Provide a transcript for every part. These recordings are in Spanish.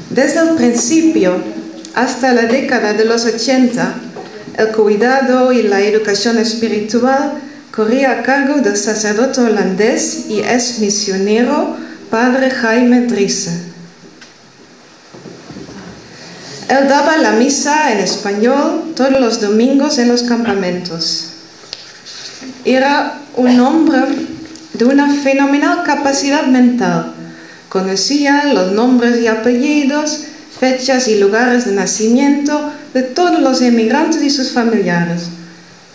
Desde el principio hasta la década de los 80, el cuidado y la educación espiritual corría a cargo del sacerdote holandés y ex misionero padre Jaime Driessen. Él daba la misa en español todos los domingos en los campamentos. Era un hombre de una fenomenal capacidad mental. Conocía los nombres y apellidos, fechas y lugares de nacimiento de todos los emigrantes y sus familiares.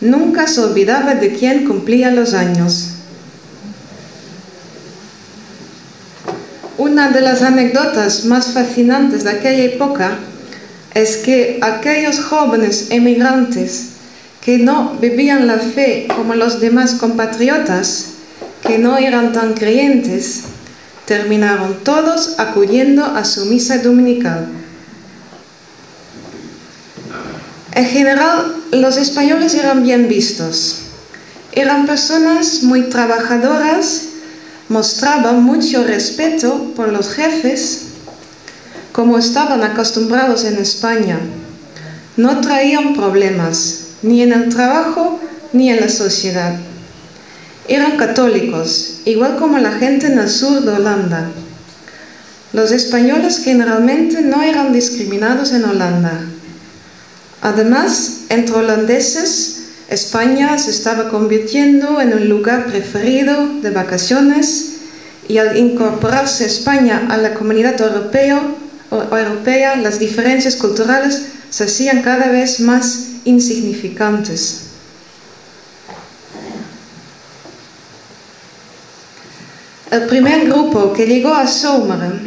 Nunca se olvidaba de quién cumplía los años. Una de las anécdotas más fascinantes de aquella época es que aquellos jóvenes emigrantes que no vivían la fe como los demás compatriotas, que no eran tan creyentes, terminaron todos acudiendo a su misa dominical. En general, los españoles eran bien vistos. Eran personas muy trabajadoras, mostraban mucho respeto por los jefes, como estaban acostumbrados en España. No traían problemas, ni en el trabajo ni en la sociedad. Eran católicos, igual como la gente en el sur de Holanda. Los españoles generalmente no eran discriminados en Holanda. Además, entre holandeses, España se estaba convirtiendo en un lugar preferido de vacaciones y al incorporarse España a la comunidad europea, las diferencias culturales se hacían cada vez más insignificantes. El primer grupo que llegó a Zomeren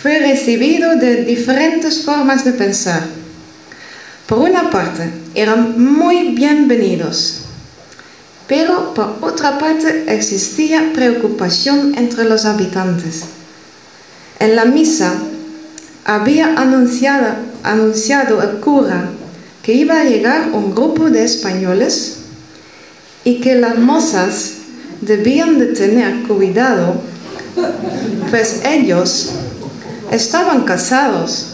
fue recibido de diferentes formas de pensar. Por una parte, eran muy bienvenidos, pero por otra parte existía preocupación entre los habitantes. En la misa había anunciado el cura que iba a llegar un grupo de españoles y que las mozas debían de tener cuidado, pues ellos estaban casados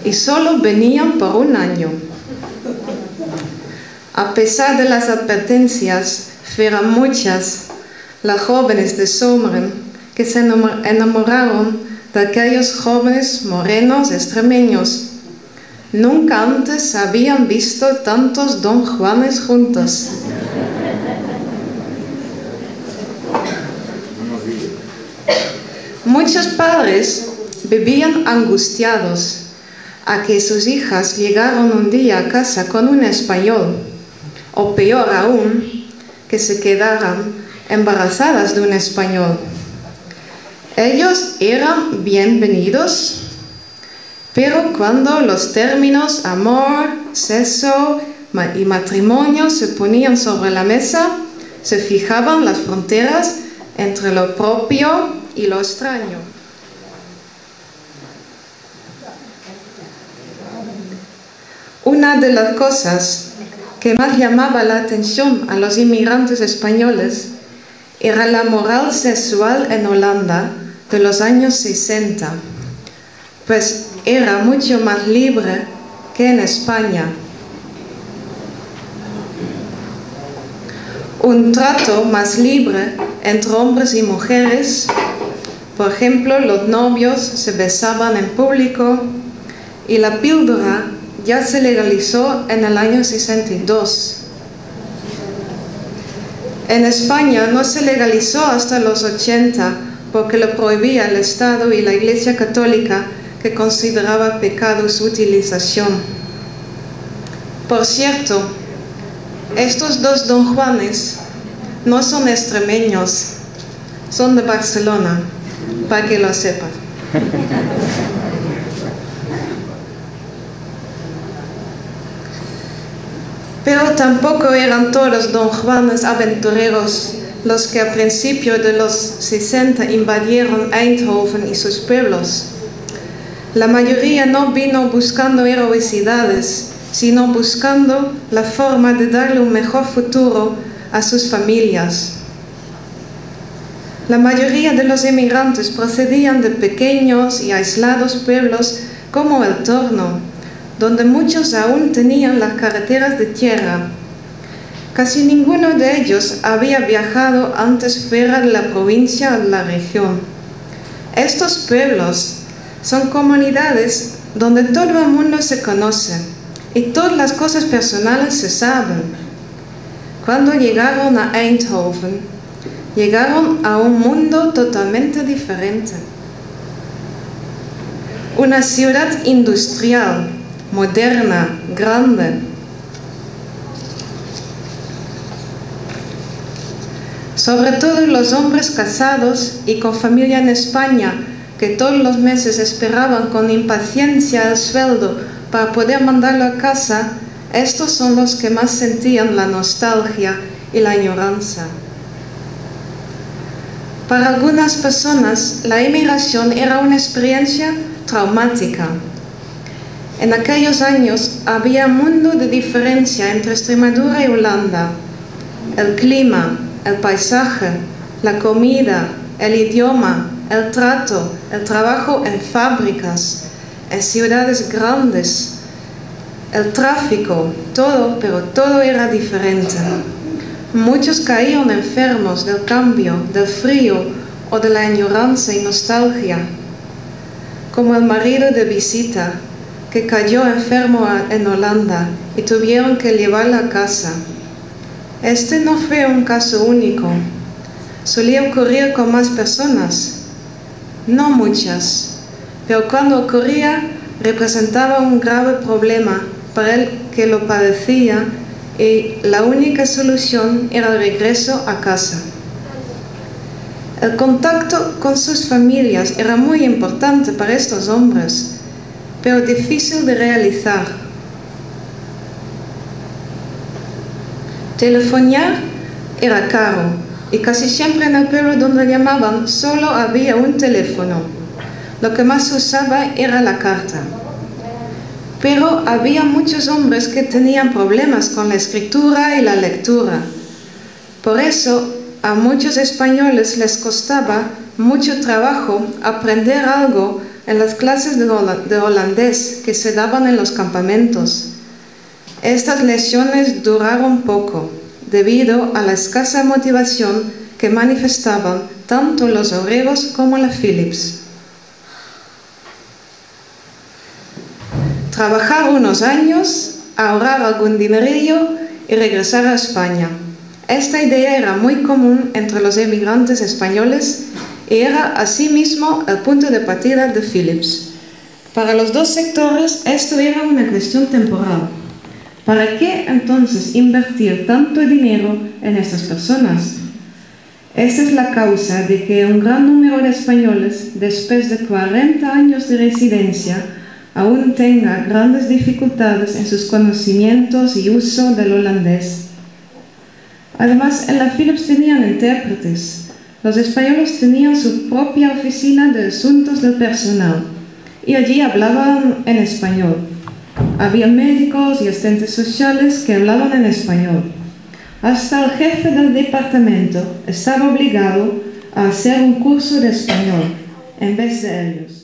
y solo venían por un año. A pesar de las advertencias, fueron muchas las jóvenes de Zomeren que se enamoraron de aquellos jóvenes morenos extremeños. Nunca antes habían visto tantos don Juanes juntos. Muchos padres vivían angustiados a que sus hijas llegaron un día a casa con un español, o peor aún, que se quedaran embarazadas de un español. Ellos eran bienvenidos, pero cuando los términos amor, sexo y matrimonio se ponían sobre la mesa, se fijaban las fronteras entre lo propio y lo extraño. Una de las cosas que más llamaba la atención a los inmigrantes españoles era la moral sexual en Holanda de los años 60, pues era mucho más libre que en España. Un trato más libre entre hombres y mujeres. Por ejemplo, los novios se besaban en público y la píldora ya se legalizó en el año 62. En España no se legalizó hasta los 80 porque lo prohibía el Estado y la Iglesia Católica, que consideraba pecado su utilización. Por cierto, estos dos don Juanes no son extremeños, son de Barcelona, para que lo sepan. Pero tampoco eran todos don Juanes aventureros los que a principios de los 60 invadieron Eindhoven y sus pueblos. La mayoría no vino buscando heroicidades, sino buscando la forma de darle un mejor futuro a sus familias. La mayoría de los emigrantes procedían de pequeños y aislados pueblos como El Torno, donde muchos aún tenían las carreteras de tierra. Casi ninguno de ellos había viajado antes fuera de la provincia o la región. Estos pueblos son comunidades donde todo el mundo se conoce y todas las cosas personales se saben. Cuando llegaron a Eindhoven, llegaron a un mundo totalmente diferente. Una ciudad industrial, moderna, grande. Sobre todo los hombres casados y con familia en España, que todos los meses esperaban con impaciencia el sueldo para poder mandarlo a casa, estos son los que más sentían la nostalgia y la añoranza. Para algunas personas, la emigración era una experiencia traumática. En aquellos años había un mundo de diferencia entre Extremadura y Holanda. El clima, el paisaje, la comida, el idioma, el trato, el trabajo en fábricas, en ciudades grandes, el tráfico, todo, pero todo era diferente. Muchos caían enfermos del cambio, del frío o de la añoranza y nostalgia, como el marido de visita, que cayó enfermo en Holanda y tuvieron que llevarlo a casa. Este no fue un caso único. Solía ocurrir con más personas, no muchas, pero cuando ocurría representaba un grave problema para el que lo padecía y la única solución era el regreso a casa. El contacto con sus familias era muy importante para estos hombres, pero difícil de realizar. Telefonear era caro y casi siempre en el pueblo donde llamaban solo había un teléfono. Lo que más se usaba era la carta. Pero había muchos hombres que tenían problemas con la escritura y la lectura. Por eso, a muchos españoles les costaba mucho trabajo aprender algo en las clases de holandés que se daban en los campamentos. Estas lecciones duraron poco, debido a la escasa motivación que manifestaban tanto los obreros como la Philips. Trabajar unos años, ahorrar algún dinerillo y regresar a España. Esta idea era muy común entre los emigrantes españoles y era asimismo el punto de partida de Philips. Para los dos sectores esto era una cuestión temporal. ¿Para qué entonces invertir tanto dinero en estas personas? Esta es la causa de que un gran número de españoles, después de 40 años de residencia, aún tenga grandes dificultades en sus conocimientos y uso del holandés. Además, en la Philips tenían intérpretes. Los españoles tenían su propia oficina de asuntos del personal y allí hablaban en español. Había médicos y asistentes sociales que hablaban en español. Hasta el jefe del departamento estaba obligado a hacer un curso de español en vez de ellos.